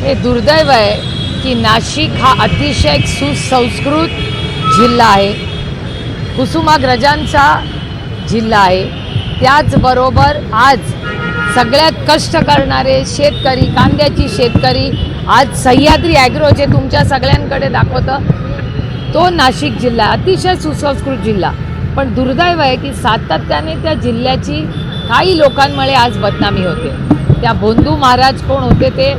हे दुर्दैव आहे की नाशिक हा अतिशय सुसंस्कृत जिल्हा आहे, कुसुमाग्रजांचा जिल्हा आहे। त्याचबरोबर आज सगळ्यात कष्ट करणारे शेतकरी, कांद्याची शेतकरी, आज सह्याद्री ॲग्रो जे तुमच्या सगळ्यांकडे दाखवतं तो नाशिक जिल्हा अतिशय सुसंस्कृत जिल्हा। पण दुर्दैव आहे की सातत्याने त्या जिल्ह्याची काही लोकांमुळे आज बदनामी होते। त्या बोंधू महाराज कोण होते ते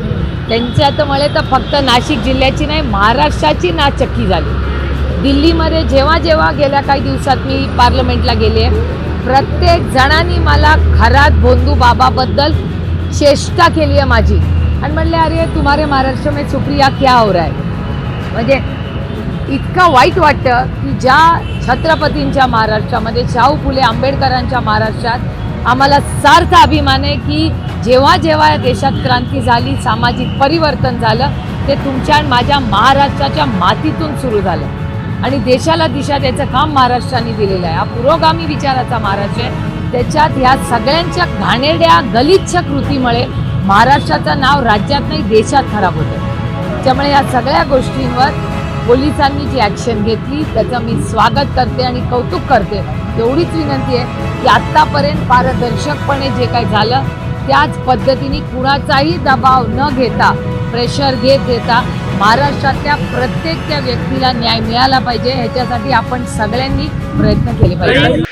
त्यांच्यामुळे तर फक्त नाशिक जिल्ह्याची नाही महाराष्ट्राची नाचक्की झाली। दिल्लीमध्ये जेव्हा जेव्हा गेल्या काही दिवसात मी पार्लमेंटला गेले, प्रत्येक जणांनी मला खरात बोंधू बाबाबद्दल चेष्टा केली आहे माझी आणि म्हणले अरे तुम्हारे महाराष्ट्र में सुप्रिया क्या हो रहा है। म्हणजे इतकं वाईट वाटतं की ज्या छत्रपतींच्या महाराष्ट्रामध्ये, शाहू फुले आंबेडकरांच्या महाराष्ट्रात आम्हाला सार्थ अभिमान आहे की जेव्हा जेव्हा या देशात क्रांती झाली, सामाजिक परिवर्तन झालं, ते तुमच्या आणि माझ्या महाराष्ट्राच्या मातीतून सुरू झालं आणि देशाला दिशा द्यायचं काम महाराष्ट्राने दिलेलं आहे। हा पुरोगामी विचाराचा महाराष्ट्र आहे। त्याच्यात ह्या सगळ्यांच्या घाणेरड्या गलिच्छ कृतीमुळे महाराष्ट्राचं नाव राज्यात नाही देशात खराब होतं। त्यामुळे या सगळ्या गोष्टींवर पोलिसांनी जी ॲक्शन घेतली त्याचं मी स्वागत करते आणि कौतुक करते। एवढीच विनंती आहे की आत्तापर्यंत पारदर्शकपणे जे काही झालं त्याच पद्धतीने कुणाचाही दबाव न घेता, प्रेशर घेता महाराष्ट्रातल्या प्रत्येक त्या व्यक्तीला न्याय मिळाला पाहिजे, ह्याच्यासाठी आपण सगळ्यांनी प्रयत्न केले पाहिजे।